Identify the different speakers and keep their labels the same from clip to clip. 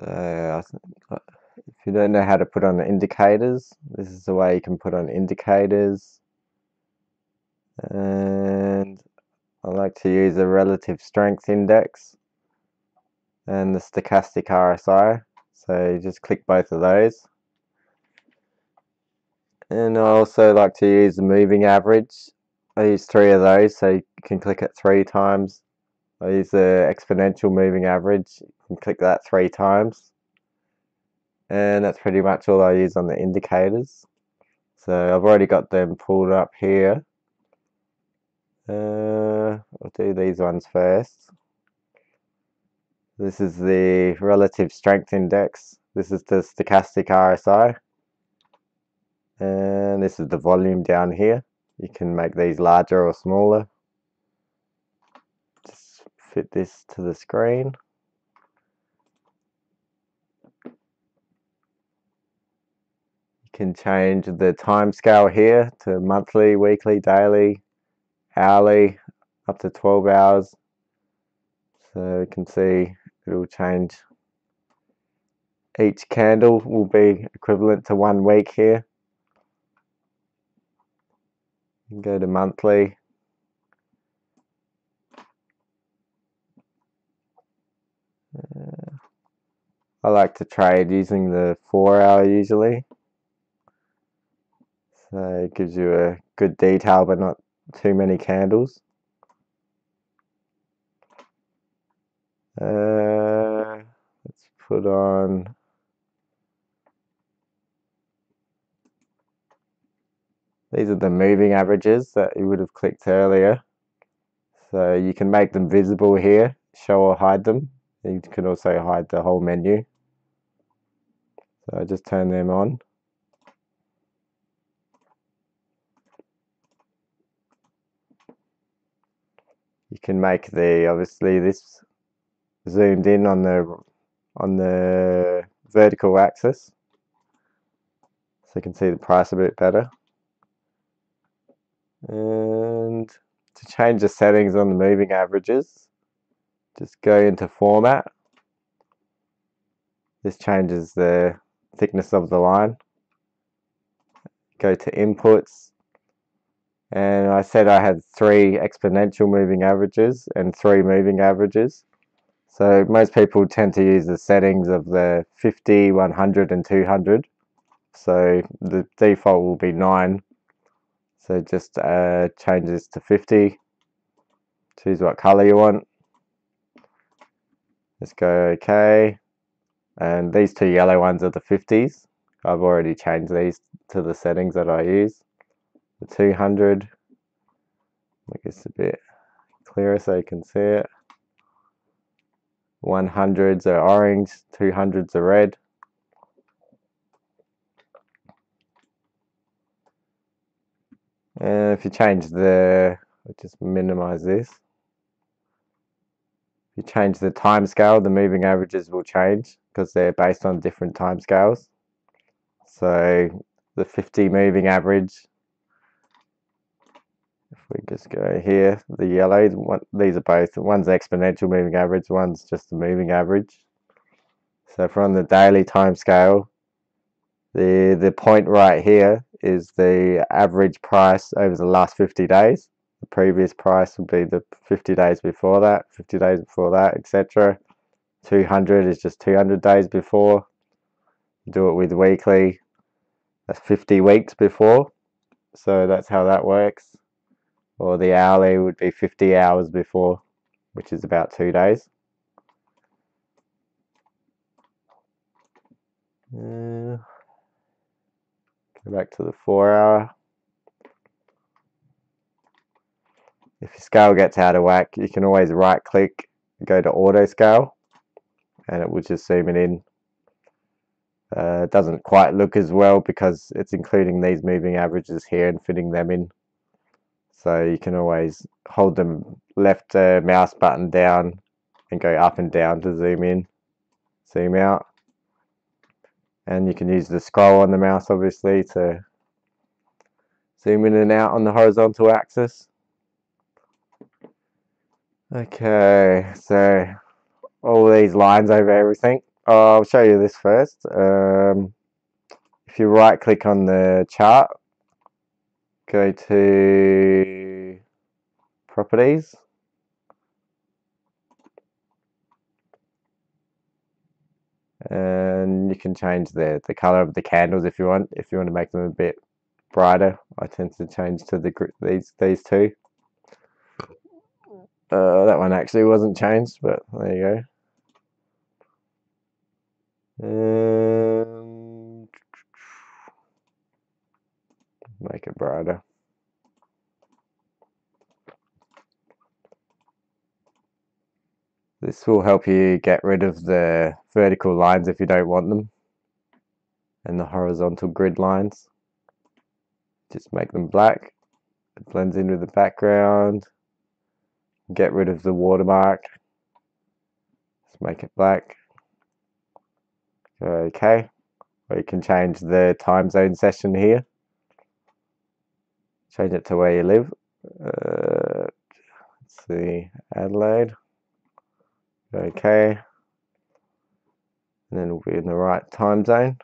Speaker 1: Uh, if you don't know how to put on the indicators, this is the way you can put on indicators. And I like to use the relative strength index and the stochastic RSI. So you just click both of those. And I also like to use the moving average. I use 3 of those, so you can click it 3 times. I use the exponential moving average. You can click that 3 times. And that's pretty much all I use on the indicators. So I've already got them pulled up here. I'll do these ones first. This is the relative strength index. This is the stochastic RSI. And this is the volume down here. You can make these larger or smaller. Just fit this to the screen. You can change the time scale here to monthly, weekly, daily, hourly, up to 12 hours. So you can see it will change. Each candle will be equivalent to 1 week here. You can go to monthly. I like to trade using the 4-hour usually. So it gives you a good detail but not too many candles. Let's put on these are the moving averages that you would have clicked earlier. So you can make them visible here, show or hide them. You can also hide the whole menu. So I just turn them on. You can make obviously this zoomed in on the vertical axis, so you can see the price a bit better. And to change the settings on the moving averages, just go into format. This changes the thickness of the line. Go to inputs, and I said I had 3 exponential moving averages and 3 moving averages. So most people tend to use the settings of the 50, 100 and 200. So the default will be 9. So just change this to 50. Choose what color you want. Let's go OK. And these 2 yellow ones are the 50s. I've already changed these to the settings that I use. The 200. Make this a bit clearer so you can see it. 100s are orange, 200s are red. And if you change I'll just minimize this. If you change the time scale, the moving averages will change because they're based on different time scales. So the 50 moving average, if we just go here, the yellow, these are both, one's exponential moving average, one's just the moving average. So if we're on the daily time scale, the point right here is the average price over the last 50 days. The previous price would be the 50 days before that, 50 days before that, etc. 200 is just 200 days before. Do it with weekly, that's 50 weeks before. So that's how that works. Or the hourly would be 50 hours before, which is about 2 days. Go back to the 4-hour. If your scale gets out of whack, you can always right click, go to auto scale, and it will just zoom it in. It doesn't quite look as well because it's including these moving averages here and fitting them in. So you can always hold the left mouse button down and go up and down to zoom in, zoom out. And you can use the scroll on the mouse obviously to zoom in and out on the horizontal axis. Okay, so all these lines over everything, I'll show you this first. If you right click on the chart, go to properties, and you can change the color of the candles if you want. If you want to make them a bit brighter, I tend to change to these two. That one actually wasn't changed, but there you go. Make it brighter. This will help you get rid of the vertical lines if you don't want them, and the horizontal grid lines. Just make them black. It blends in with the background. Get rid of the watermark. Just make it black. Okay. Or you can change the time zone session here. Change it to where you live. Let's see, Adelaide. Okay. And then we'll be in the right time zone,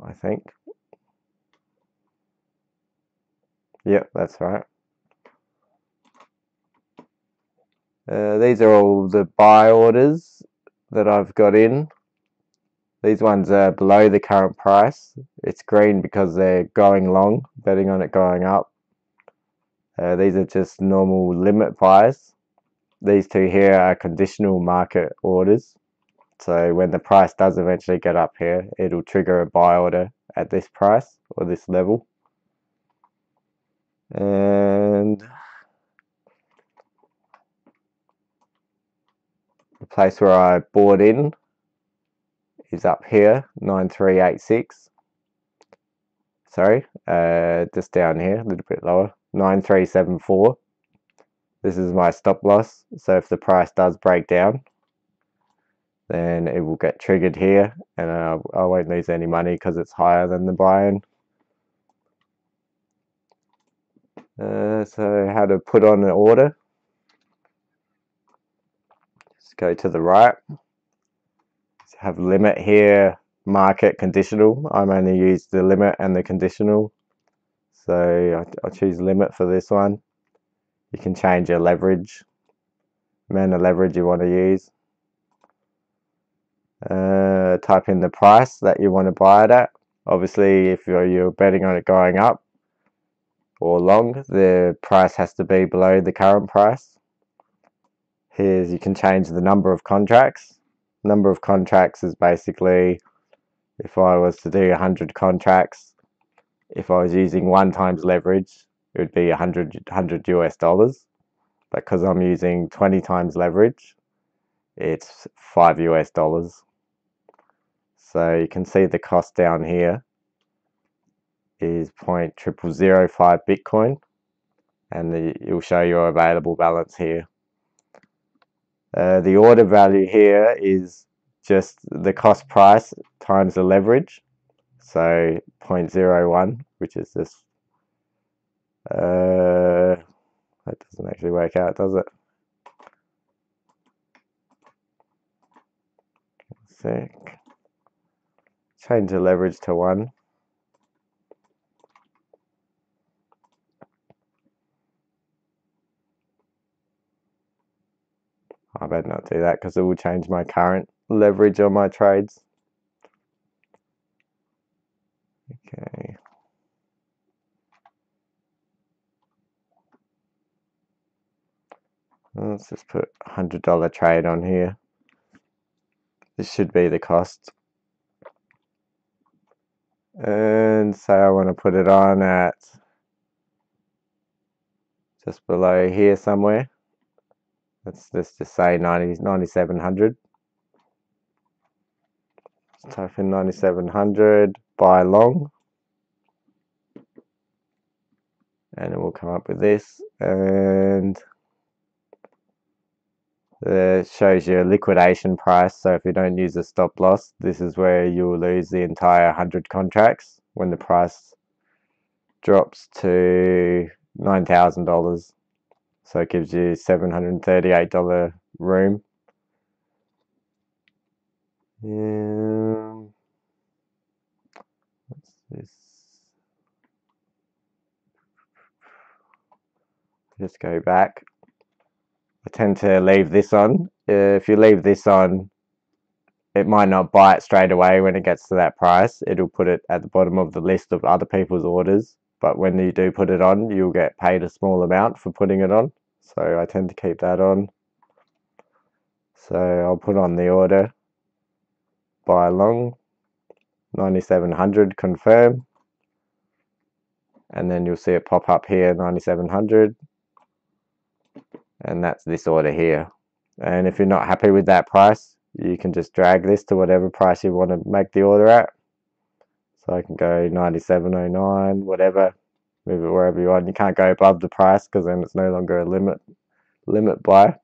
Speaker 1: I think. Yep, that's right. These are all the buy orders that I've got in. These ones are below the current price. It's green because they're going long, betting on it going up. These are just normal limit buys. These two here are conditional market orders. So when the price does eventually get up here, it'll trigger a buy order at this price or this level. And the place where I bought in is up here, 9386. Sorry, just down here, a little bit lower, 9374. This is my stop loss. So if the price does break down, then it will get triggered here, and I won't lose any money because it's higher than the buy-in. So how to put on an order? Just go to the right. Have limit here, market, conditional. I'm only use the limit and the conditional, so I'll choose limit for this one. You can change your leverage, amount of leverage you want to use. Type in the price that you want to buy it at. Obviously, if you're betting on it going up or long, the price has to be below the current price. You can change the number of contracts. Number of contracts is basically, if I was to do 100 contracts, if I was using 1 times leverage, it would be 100 US dollars. But because I'm using 20 times leverage, it's 5 US dollars. So you can see the cost down here is 0.0005 Bitcoin, and it will show your available balance here. The order value here is just the cost price times the leverage, so 0.01, which is just that doesn't actually work out, does it? Sec. Change the leverage to 1. I better not do that because it will change my current leverage on my trades. Okay. Let's just put $100 trade on here. This should be the cost. And say I want to put it on at just below here somewhere. Let's just say 9,700. Let's type in 9,700, buy long. And it will come up with this. And it shows you a liquidation price. So if you don't use a stop loss, this is where you will lose the entire 100 contracts when the price drops to $9,000. So it gives you $738 room. What's this? Just go back. I tend to leave this on. If you leave this on, it might not buy it straight away when it gets to that price. It'll put it at the bottom of the list of other people's orders. But when you do put it on, you'll get paid a small amount for putting it on. So I tend to keep that on. So I'll put on the order, buy long, 9700, confirm. And then you'll see it pop up here, 9700. And that's this order here. And if you're not happy with that price, you can just drag this to whatever price you want to make the order at. So I can go 97.09, whatever, move it wherever you want. You can't go above the price because then it's no longer a limit buy.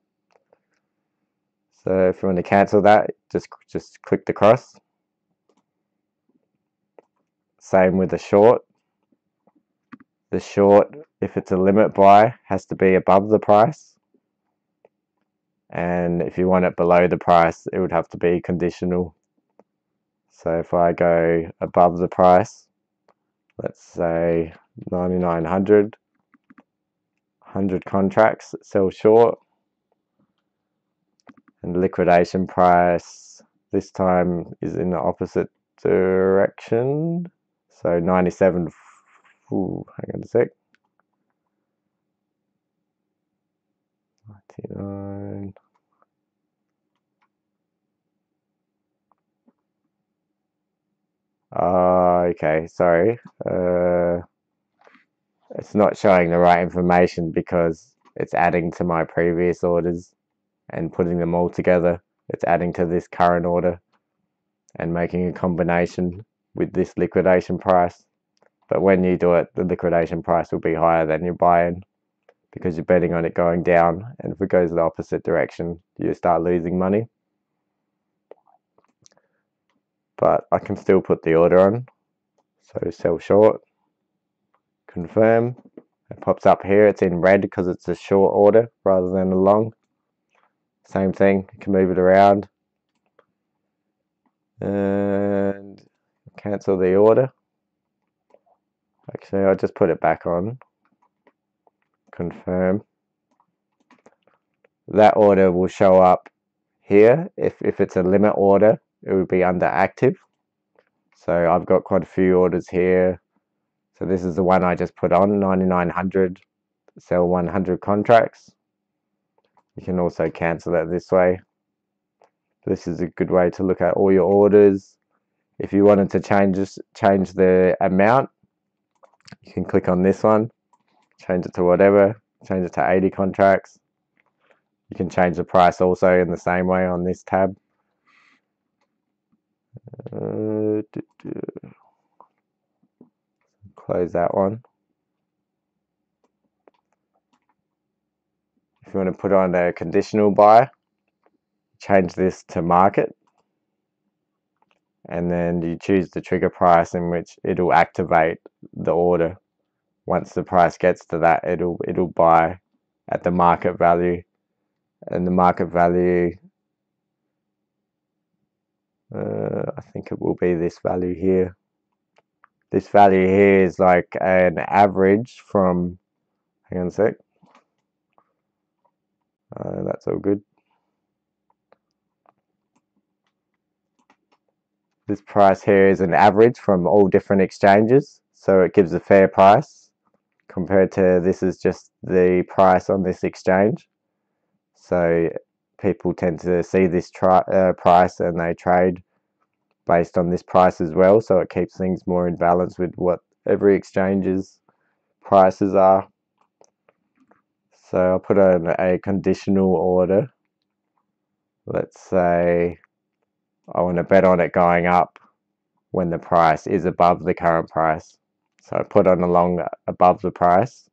Speaker 1: So if you want to cancel that, just click the cross. Same with the short. The short, if it's a limit buy, has to be above the price. And if you want it below the price, it would have to be conditional. So if I go above the price, let's say 9900, 100 contracts, sell short, and the liquidation price this time is in the opposite direction. So 97, ooh, hang on a sec. 99. Okay, sorry. It's not showing the right information because it's adding to my previous orders and putting them all together. It's adding to this current order and making a combination with this liquidation price. But when you do it, the liquidation price will be higher than your buy-in because you're betting on it going down. And if it goes the opposite direction, you start losing money. But I can still put the order on. So sell short, confirm. It pops up here. It's in red because it's a short order rather than a long. Same thing, you can move it around. And cancel the order. Actually, I'll just put it back on. Confirm. That order will show up here. If it's a limit order, it will be under active. So I've got quite a few orders here. So this is the one I just put on, 9900, sell 100 contracts. You can also cancel it this way. This is a good way to look at all your orders. If you wanted to change the amount, you can click on this one, change it to whatever, change it to 80 contracts. You can change the price also in the same way on this tab. Close that one. If you want to put on a conditional buy, change this to market. And then you choose the trigger price in which it'll activate the order. Once the price gets to that, it'll buy at the market value. And the market value, I think it will be this value here. This value here is like an average from, hang on a sec. That's all good. This price here is an average from all different exchanges, so it gives a fair price compared to this is just the price on this exchange. So people tend to see this price and they trade based on this price as well, so it keeps things more in balance with what every exchange's prices are. So I'll put on a conditional order. Let's say I want to bet on it going up when the price is above the current price. So I put on a long above the price.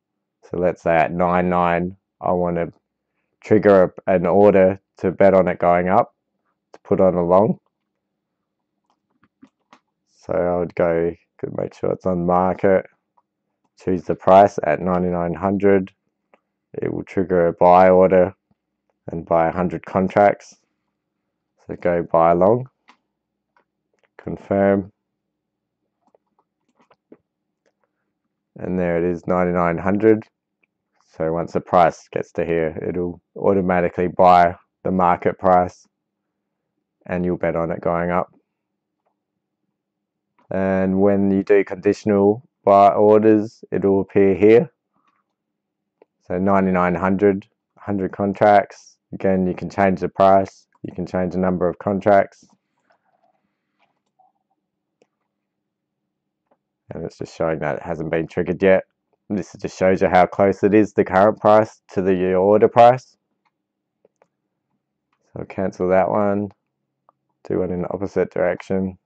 Speaker 1: So let's say at 99, I want to trigger an order to bet on it going up, to put on a long. So I would go, could make sure it's on market, choose the price at 9900. It will trigger a buy order and buy 100 contracts. So go buy long. confirm, and there it is, 9,900. So once the price gets to here, it'll automatically buy the market price and you'll bet on it going up. And when you do conditional buy orders, it'll appear here. So 9,900, 100 contracts. Again, you can change the price, you can change the number of contracts. And it's just showing that it hasn't been triggered yet. This just shows you how close it is, the current price to the order price. So I'll cancel that one, do it in the opposite direction.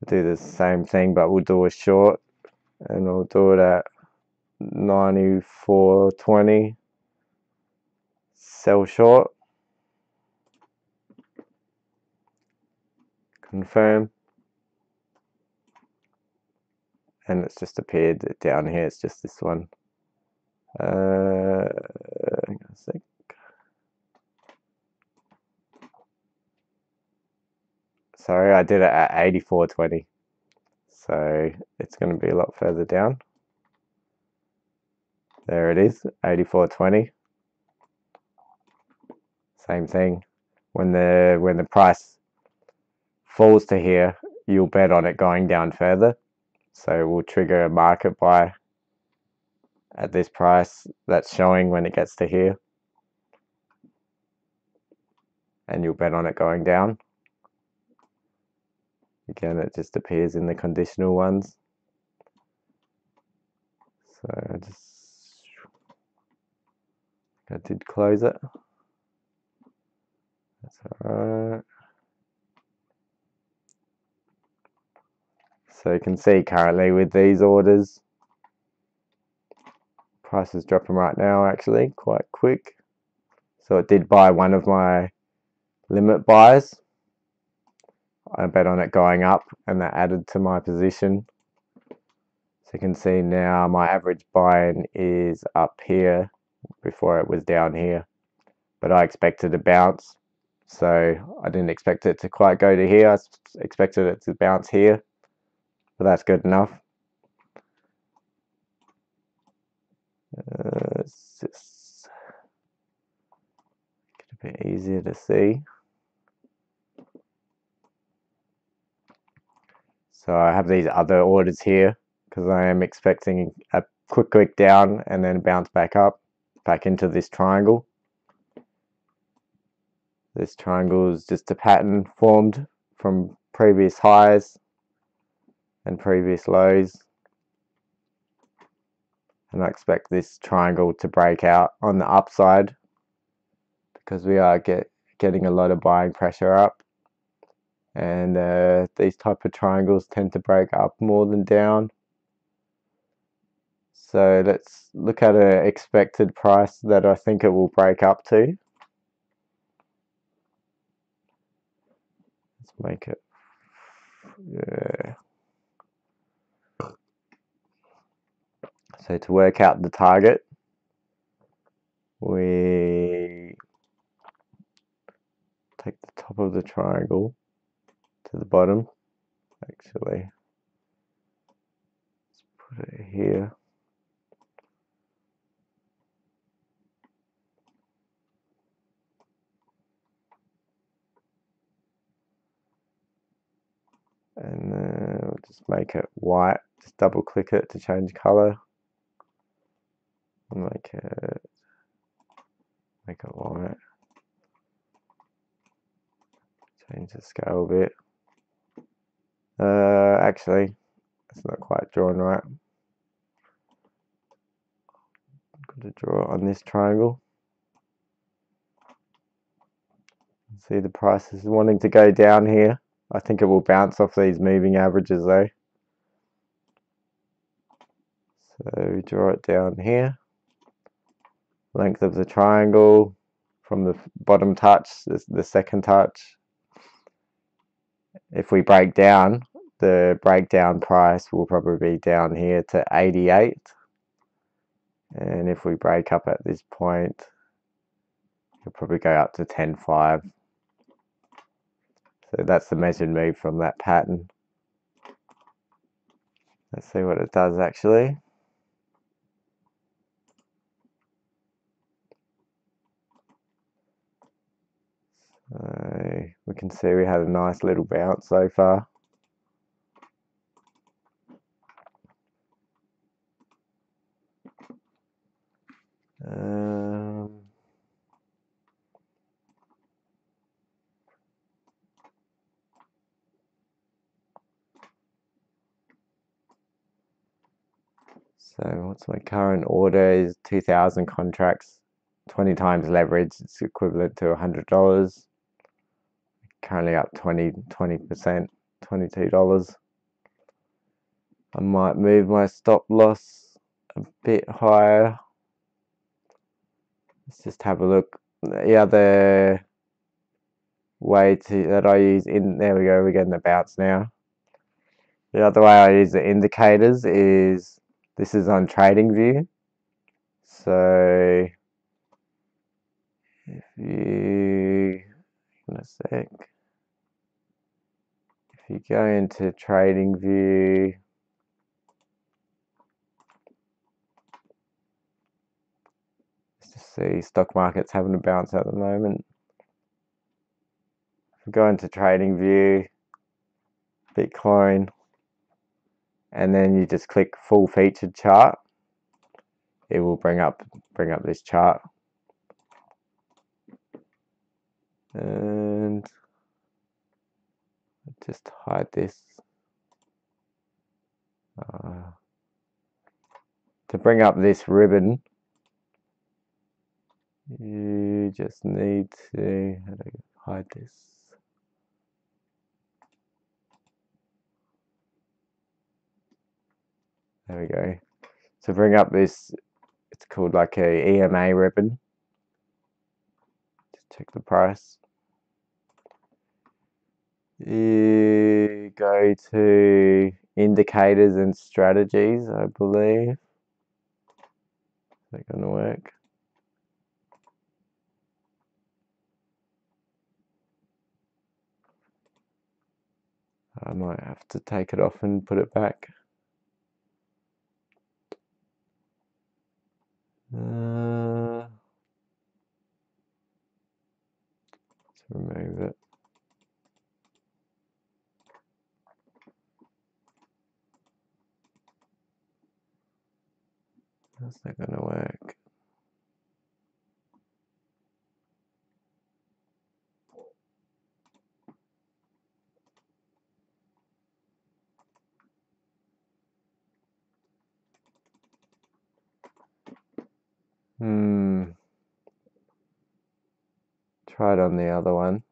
Speaker 1: Do the same thing, but we'll do a short, and we'll do it at 94.20, sell short, confirm, and it's just appeared down here. It's just this one. Hang on a sec. Sorry, I did it at 84.20, so it's going to be a lot further down. There it is, 84.20. Same thing. When the price falls to here, you'll bet on it going down further. So we'll trigger a market buy at this price that's showing when it gets to here, and you'll bet on it going down. Again, it just appears in the conditional ones. So I did close it. That's alright. So you can see currently with these orders, price is dropping right now, actually quite quick. So it did buy one of my limit buys. I bet on it going up, and that added to my position. So you can see now my average buy-in is up here. Before it was down here, but I expected a bounce, so I didn't expect it to quite go to here. I expected it to bounce here, but that's good enough. It's just get a bit easier to see. So I have these other orders here because I am expecting a quick down and then bounce back up, back into this triangle. This triangle is just a pattern formed from previous highs and previous lows. And I expect this triangle to break out on the upside because we are getting a lot of buying pressure up. And these type of triangles tend to break up more than down. So let's look at an expected price that I think it will break up to. Let's make it, yeah. So to work out the target, we take the top of the triangle to the bottom. Actually, let's put it here. And we'll just make it white. Just double click it to change color. Make it white. Change the scale a bit. Actually, it's not quite drawn right. I've got to draw it on this triangle. See, the price is wanting to go down here. I think it will bounce off these moving averages though. So we draw it down here. Length of the triangle from the bottom touch, the second touch. If we break down, the breakdown price will probably be down here to 88. And if we break up at this point, it'll probably go up to 10.5. So that's the measured move from that pattern. Let's see what it does actually. So we can see we had a nice little bounce so far. So what's my current order is 2,000 contracts, 20 times leverage. It's equivalent to $100. Currently up 20%, $22. I might move my stop loss a bit higher. Let's just have a look. The other way that I use there we go, we're getting the bounce now. The other way I use the indicators is this is on TradingView. So if you in a sec. If you go into TradingView, let's just see, stock market's having a bounce at the moment. If we go into TradingView, Bitcoin, and then you just click full featured chart, it will bring up this chart. And just hide this. To bring up this ribbon, you just need to hide this. There we go. To bring up this, it's called like a EMA ribbon. Just check the price. You go to indicators and strategies, I believe. Is that going to work? I might have to take it off and put it back. Let's remove it. That's not going to work. Try it on the other one.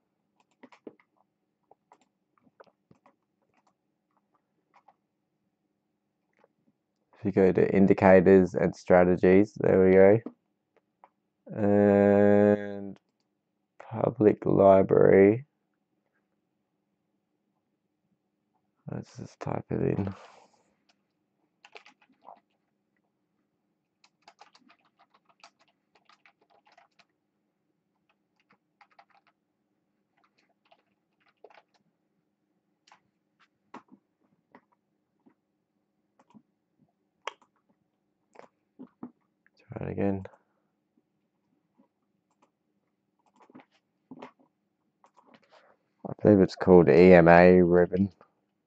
Speaker 1: If you go to indicators and strategies, there we go. And public library. Let's just type it in. Try it again. I believe it's called EMA ribbon,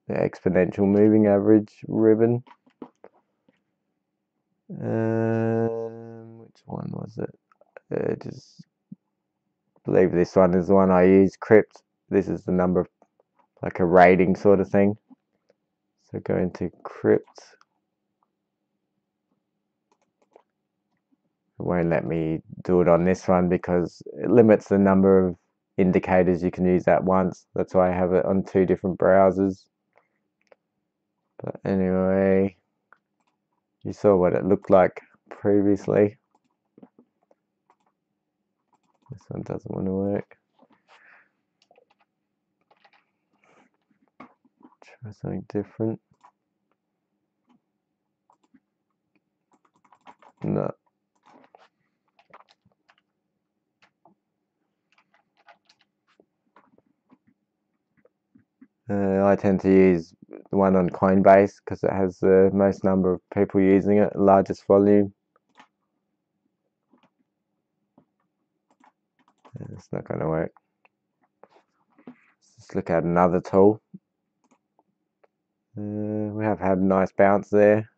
Speaker 1: the exponential moving average ribbon. Which one was it? Just believe this one is the one I use. Crypt. This is the number, like a rating sort of thing. So go into Crypt. It won't let me do it on this one because it limits the number of indicators you can use at once. That's why I have it on 2 different browsers. But anyway, you saw what it looked like previously. This one doesn't want to work. Try something different. No. I tend to use the one on Coinbase because it has the most number of people using it, largest volume. It's not going to work. Let's look at another tool. We have had a nice bounce there,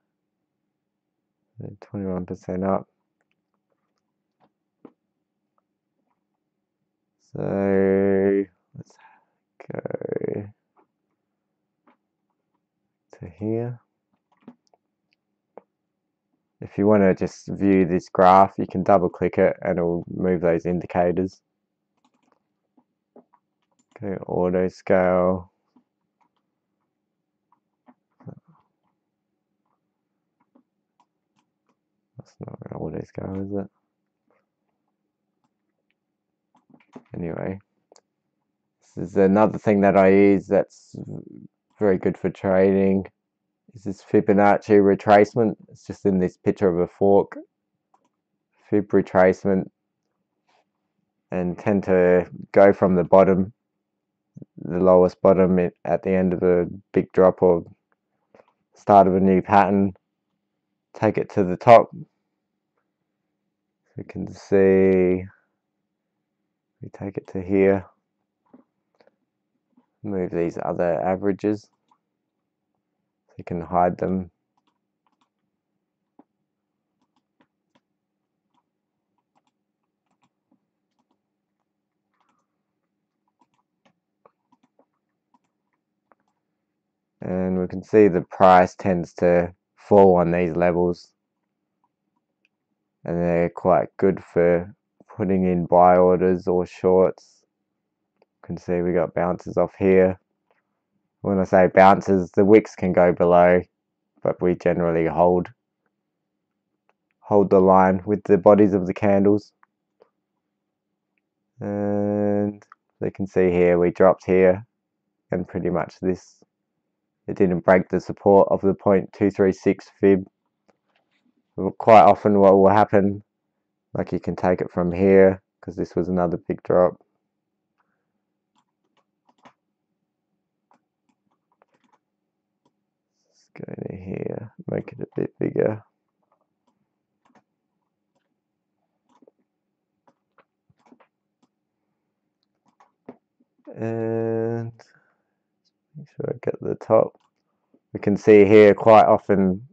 Speaker 1: 21% up. So let's go to here. If you want to just view this graph, you can double click it and it'll move those indicators. Okay, auto scale. That's not an auto scale, is it? Anyway, this is another thing that I use that's very good for trading. Is this Fibonacci retracement? It's just in this picture of a fork. Fib retracement, and tend to go from the bottom, the lowest bottom at the end of a big drop or start of a new pattern, take it to the top. You can see we take it to here, move these other averages so you can hide them. And we can see the price tends to fall on these levels, and they're quite good for putting in buy orders or shorts. You can see we got bounces off here. When I say bounces, the wicks can go below, but we generally hold the line with the bodies of the candles. And you can see here we dropped here, and pretty much this, it didn't break the support of the 0.236 fib. Quite often what will happen, like you can take it from here, because this was another big drop. Let's go to here, make it a bit bigger. And make sure I get the top. We can see here quite often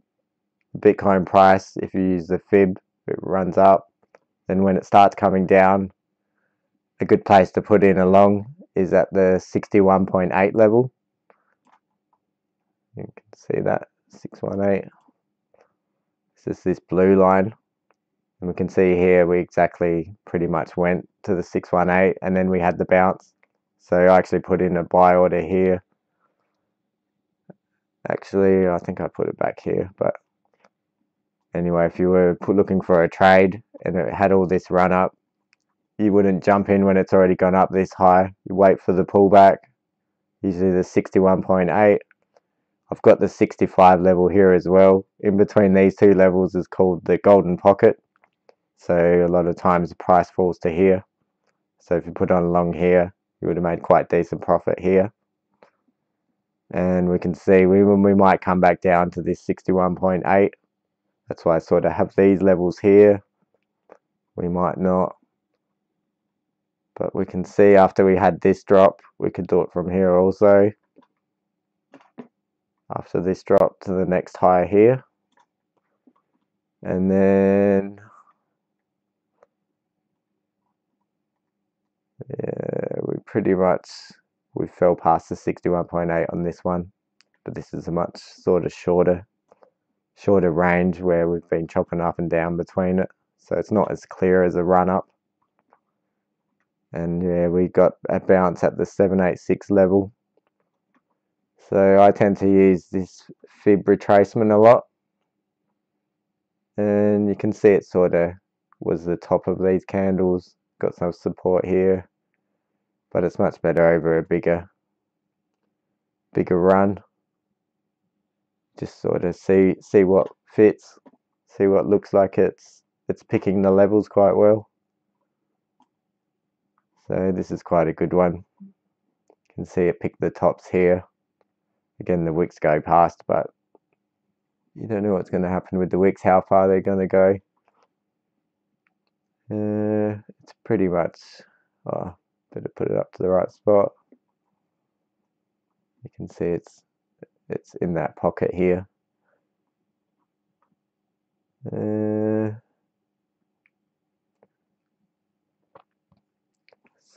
Speaker 1: Bitcoin price, if you use the fib, it runs up. Then when it starts coming down, a good place to put in a long is at the 61.8 level. You can see that 618. This is this blue line, and we can see here we exactly pretty much went to the 618, and then we had the bounce. So I actually put in a buy order here. Actually, I think I put it back here, but anyway, if you were looking for a trade and it had all this run up, you wouldn't jump in when it's already gone up this high. You wait for the pullback, usually the 61.8. I've got the 65 level here as well. In between these two levels is called the golden pocket. So a lot of times the price falls to here. So if you put on long here, you would have made quite decent profit here. And we can see we might come back down to this 61.8. That's why I sort of have these levels here. We might not. But we can see after we had this drop, we could do it from here also. After this drop to the next high here. And then yeah, we fell past the 61.8 on this one. But this is a much sort of shorter range where we've been chopping up and down between it. So it's not as clear as a run up. And yeah, we got a bounce at the 786 level. So I tend to use this fib retracement a lot. And you can see it sort of was the top of these candles. Got some support here. But it's much better over a bigger run. Just sort of see what fits. See what looks like it's picking the levels quite well. So this is quite a good one. You can see it pick the tops here. again, the wicks go past, but you don't know what's going to happen with the wicks, how far they're going to go. It's pretty much, oh, better put it up to the right spot. You can see it's in that pocket here.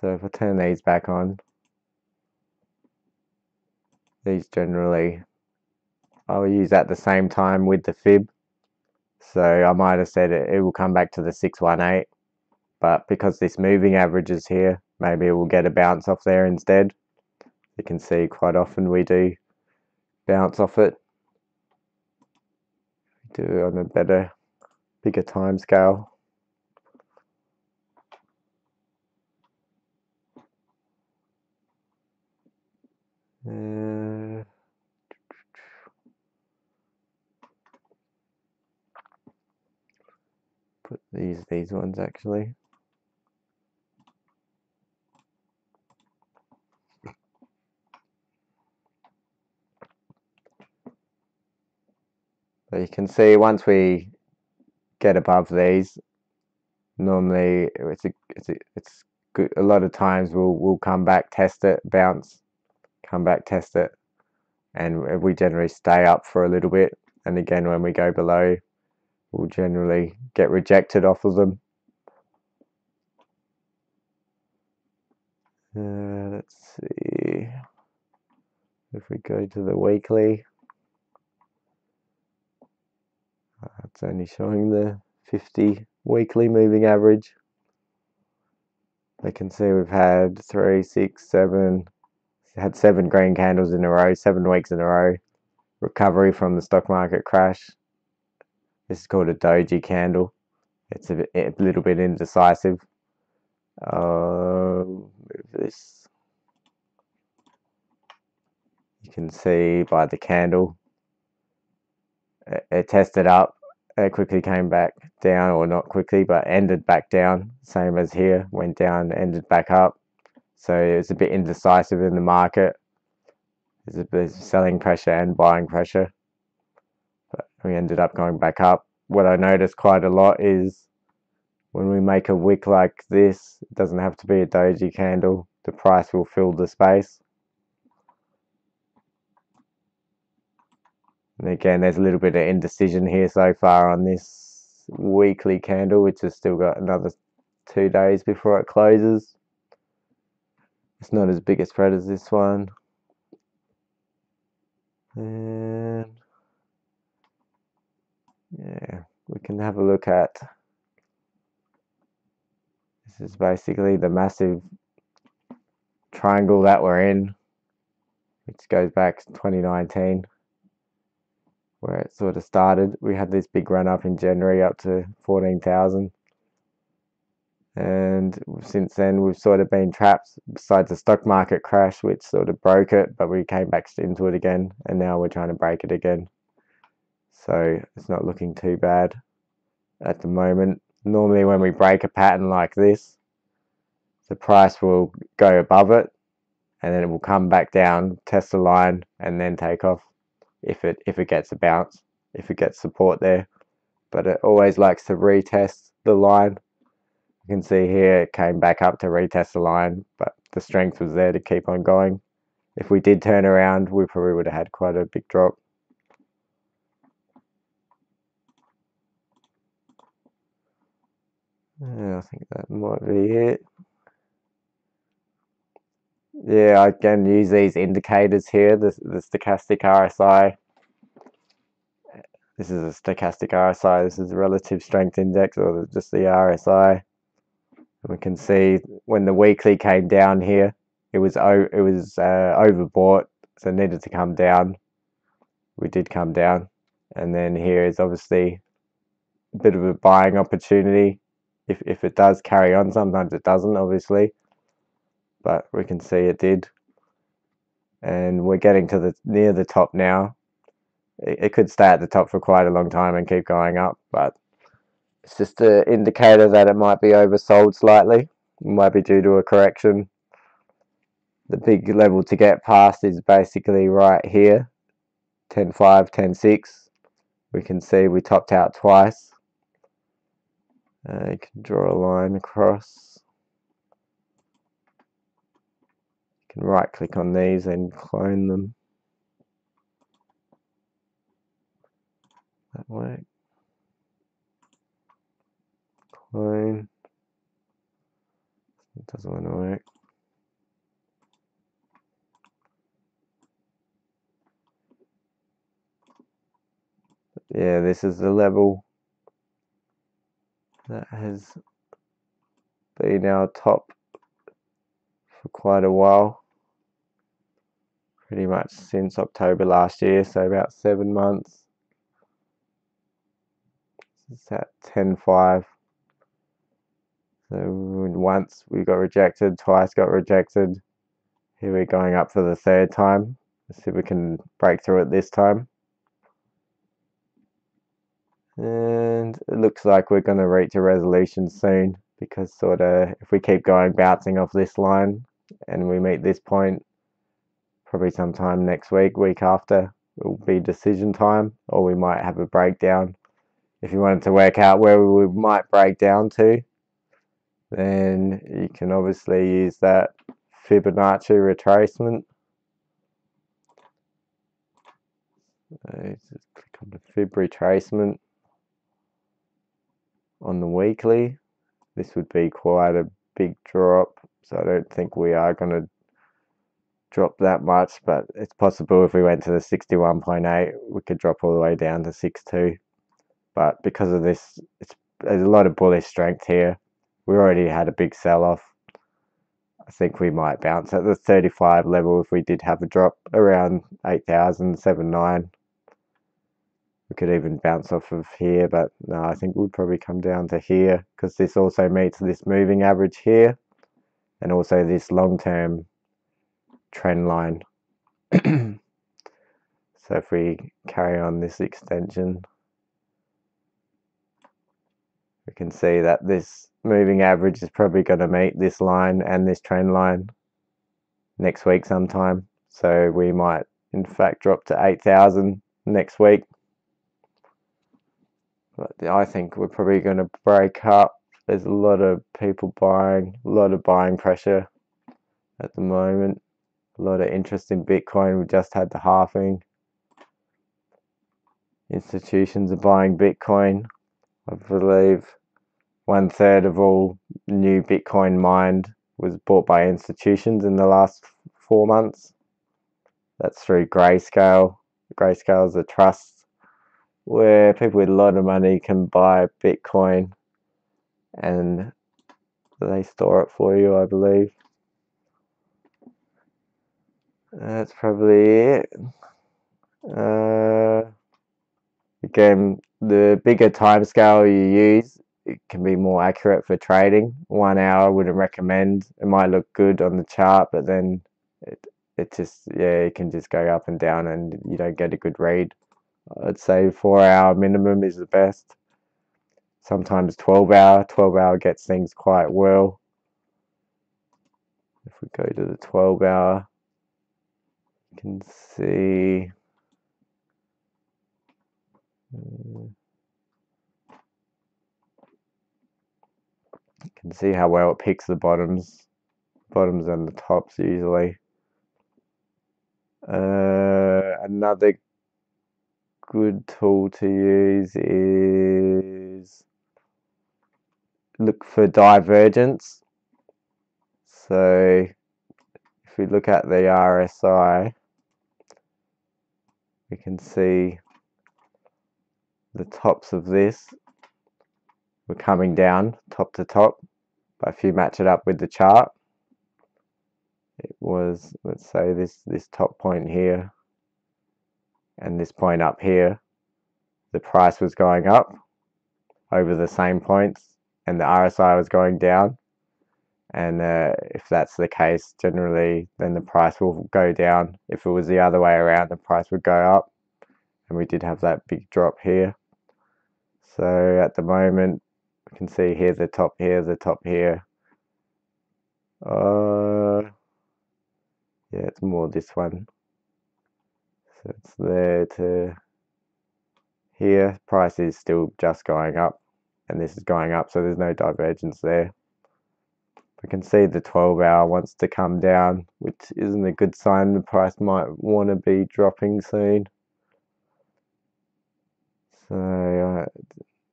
Speaker 1: So if I turn these back on, these generally, I'll use at the same time with the fib. So I might have said it will come back to the 618, but because this moving average is here, maybe it will get a bounce off there instead. You can see quite often we do bounce off it. Do it on a better, bigger time scale. Put these ones actually. So you can see once we get above these, normally it's good. A lot of times we'll come back, test it, bounce, come back, test it, and we generally stay up for a little bit. And again, when we go below, we'll generally get rejected off of them. Let's see if we go to the weekly. It's only showing the 50 weekly moving average. They can see we've had 3, 6, 7, had 7 green candles in a row, 7 weeks in a row. Recovery from the stock market crash. This is called a doji candle. It's a little bit indecisive. Move this. You can see by the candle, it tested up, it quickly came back down, or not quickly, but ended back down, same as here, went down, ended back up. So it's a bit indecisive in the market. There's a bit of selling pressure and buying pressure, but we ended up going back up. What I noticed quite a lot is when we make a wick like this, it doesn't have to be a doji candle, the price will fill the space. And again, there's a little bit of indecision here so far on this weekly candle, which has still got another 2 days before it closes. It's not as big a spread as this one. And yeah, we can have a look at, this is basically the massive triangle that we're in, which goes back to 2019. Where it sort of started. We had this big run up in January up to 14,000, and since then we've sort of been trapped, besides the stock market crash which sort of broke it, but we came back into it again, and now we're trying to break it again. So it's not looking too bad at the moment. Normally when we break a pattern like this, the price will go above it, and then it will come back down, test the line, and then take off. If it gets a bounce, if it gets support there, but it always likes to retest the line. You can see here it came back up to retest the line, but the strength was there to keep on going. If we did turn around, we probably would have had quite a big drop. Yeah, I think that might be it. Yeah, I can use these indicators here, the stochastic RSI. This is a stochastic RSI, this is a relative strength index, or just the RSI. And we can see when the weekly came down here, it was overbought, so it needed to come down. We did come down, and then here is obviously a bit of a buying opportunity. If it does carry on, sometimes it doesn't, obviously, but we can see it did. And we're getting to near the top now. It could stay at the top for quite a long time and keep going up, but it's just an indicator that it might be oversold slightly. It might be due to a correction. The big level to get past is basically right here. 10.5, 10.6. We can see we topped out twice. You can draw a line across. You can right click on these and clone them. That way. Clone. It doesn't want to work. Yeah, this is the level that has been our top for quite a while. Pretty much since October last year, so about 7 months. It's at 10.5. So once we got rejected, twice got rejected. Here we're going up for the third time. Let's see if we can break through it this time. And it looks like we're going to reach a resolution soon, because sort of if we keep going bouncing off this line and we meet this point, probably sometime next week, week after, it will be decision time, or we might have a breakdown. If you wanted to work out where we might break down to, then you can obviously use that Fibonacci retracement. Just click on the Fib retracement on the weekly. This would be quite a big drop, so I don't think we are going to drop that much, but it's possible if we went to the 61.8, we could drop all the way down to 62. But because of this, there's a lot of bullish strength here. We already had a big sell-off. I think we might bounce at the 35 level if we did have a drop around 8,000, 7.9. We could even bounce off of here, but no, I think we'll probably come down to here, because this also meets this moving average here and also this long-term trend line. So if we carry on this extension, we can see that this moving average is probably going to meet this line and this trend line next week sometime. So we might in fact drop to 8,000 next week. But I think we're probably going to break up. There's a lot of people buying, a lot of buying pressure at the moment. A lot of interest in Bitcoin. We just had the halving. Institutions are buying Bitcoin. I believe 1/3 of all new Bitcoin mined was bought by institutions in the last 4 months. That's through Grayscale. Grayscale is a trust where people with a lot of money can buy Bitcoin and they store it for you, I believe. That's probably it. Again, the bigger time scale you use, it can be more accurate for trading. 1 hour I wouldn't recommend. It might look good on the chart, but then it just, yeah, it can just go up and down and you don't get a good read. I'd say 4 hour minimum is the best. Sometimes 12 hour. 12 hour gets things quite well. If we go to the 12 hour, you can see how well it picks the bottoms and the tops usually. Another good tool to use is look for divergence. So if we look at the RSI, we can see the tops of this were coming down top to top, but if you match it up with the chart, it was, let's say this top point here and this point up here, the price was going up over the same points and the RSI was going down. And if that's the case, generally then the price will go down. If it was the other way around, the price would go up. And we did have that big drop here. So at the moment, we can see here the top here, the top here. Yeah, it's more this one. So it's there to here. Price is still just going up, and this is going up, so there's no divergence there. We can see the 12-hour wants to come down, which isn't a good sign. The price might want to be dropping soon. So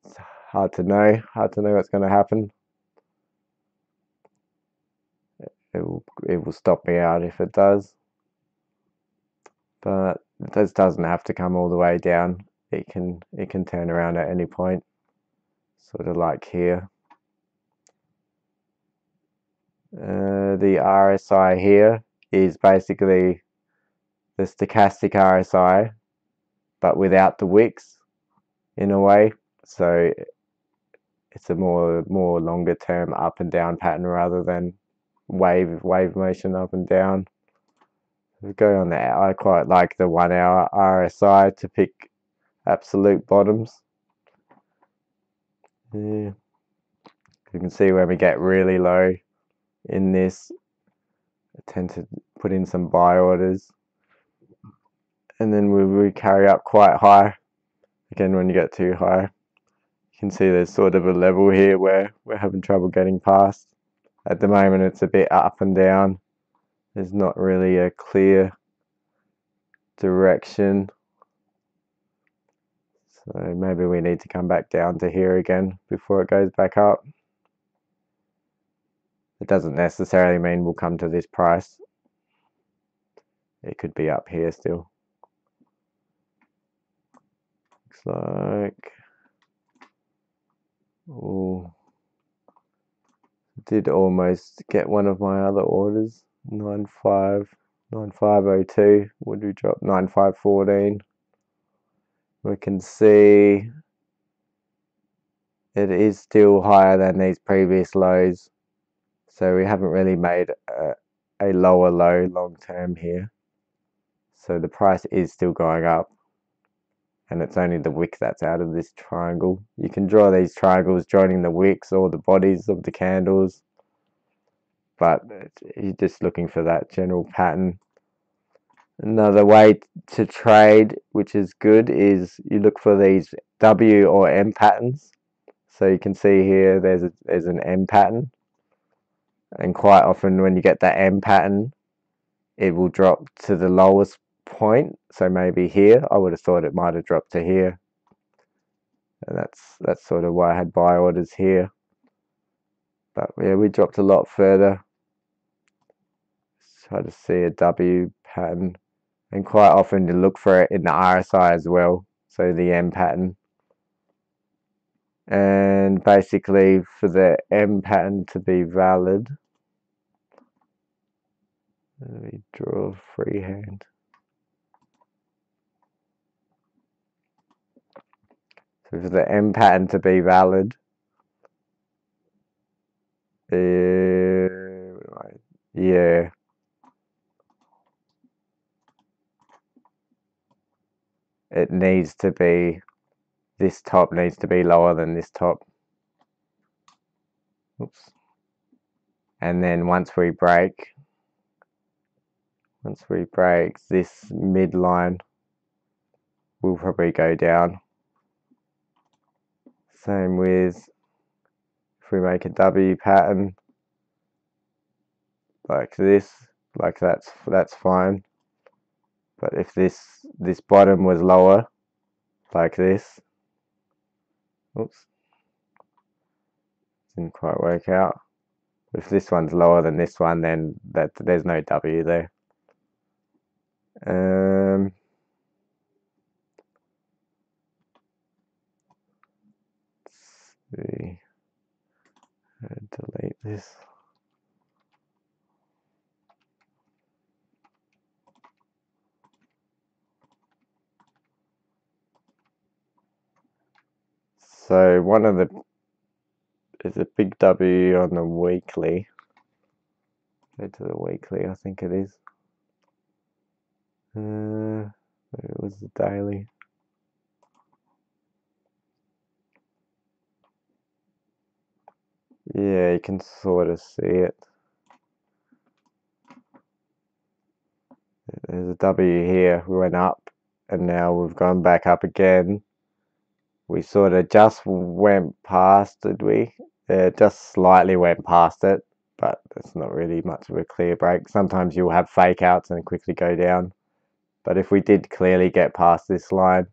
Speaker 1: it's hard to know what's going to happen. It will stop me out if it does, but this doesn't have to come all the way down. It can turn around at any point, sort of like here. The RSI here is basically the stochastic RSI, but without the wicks in a way. So it's a more longer term up and down pattern rather than wave motion up and down. We go on there. I quite like the 1 hour RSI to pick absolute bottoms. Yeah. You can see when we get really low in this, I tend to put in some buy orders, and then we carry up quite high. Again, when you get too high, you can see there's sort of a level here where we're having trouble getting past. At the moment, it's a bit up and down. There's not really a clear direction. So maybe we need to come back down to here again before it goes back up. It doesn't necessarily mean we'll come to this price. It could be up here still. Looks like, oh, did almost get one of my other orders. 9502. Would we drop 9514? We can see it is still higher than these previous lows, so we haven't really made a lower low long term here. So the price is still going up, and it's only the wick that's out of this triangle. You can draw these triangles joining the wicks or the bodies of the candles, but you're just looking for that general pattern. Another way to trade, which is good, is you look for these W or M patterns. So you can see here there's an M pattern, and quite often when you get that M pattern, it will drop to the lowest point. So maybe here, I would have thought it might have dropped to here, and that's sort of why I had buy orders here. But yeah, we dropped a lot further. Try to see a W pattern, and quite often you look for it in the RSI as well, so the M pattern. And basically for the M pattern to be valid, let me draw a freehand. So for the M pattern to be valid, yeah, it needs to be, this top needs to be lower than this top. Oops. And then once we break this midline, we'll probably go down. Same with if we make a W pattern like this, like that's fine. But if this bottom was lower, like this, oops, didn't quite work out. If this one's lower than this one, then there's no W there. Let's see. Delete this. So one of the is a big W on the weekly. Go to the weekly, I think it is. It was the daily. Yeah, you can sort of see it. There's a W here, we went up, and now we've gone back up again. We sort of just went past, did we? Just slightly went past it, but it's not really much of a clear break. Sometimes you'll have fake outs and quickly go down, but if we did clearly get past this line,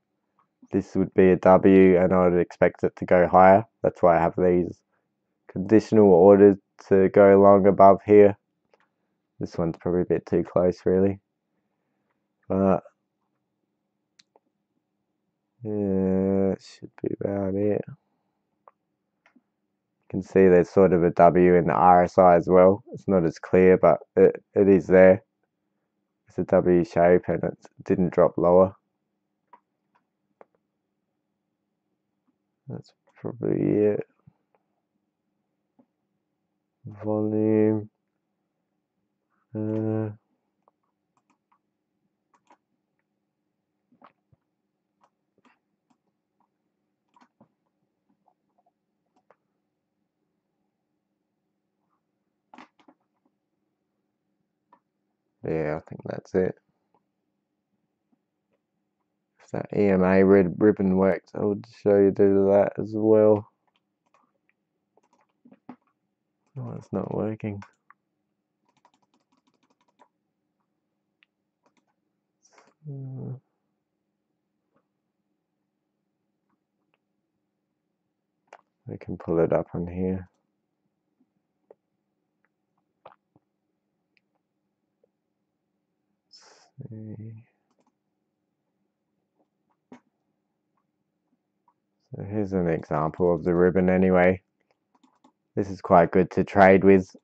Speaker 1: this would be a W, and I would expect it to go higher. That's why I have these conditional orders to go long above here. This one's probably a bit too close, really, but yeah, it should be about it. You can see there's sort of a W in the RSI as well. It's not as clear, but it is there. It's a W shape and it didn't drop lower. That's probably it. Volume. Yeah, I think that's it. If that EMA red ribbon worked, I would show you do that as well. Oh, it's not working. We can pull it up on here. Let's see. So here's an example of the ribbon anyway. This is quite good to trade with.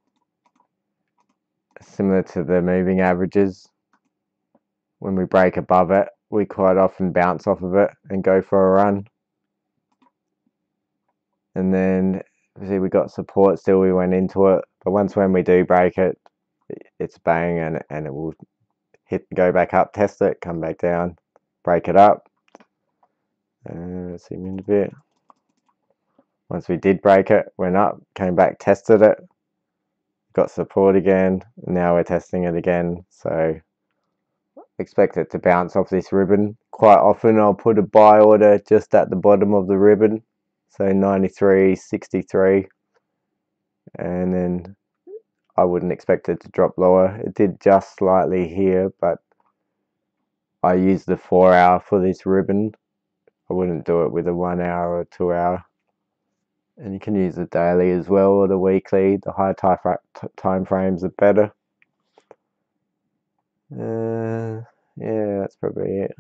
Speaker 1: Similar to the moving averages. When we break above it, we quite often bounce off of it and go for a run. And then see we got support still, we went into it. But when we do break it, it's bang and it will go back up, test it, come back down, break it up. Zoom in a bit. Once we did break it, went up, came back, tested it, got support again. Now we're testing it again. So expect it to bounce off this ribbon. Quite often I'll put a buy order just at the bottom of the ribbon. So 93.63, and then I wouldn't expect it to drop lower. It did just slightly here, but I use the 4 hour for this ribbon. I wouldn't do it with a 1 hour or 2 hour. And you can use the daily as well or the weekly. The high time frames are better. Yeah, that's probably it.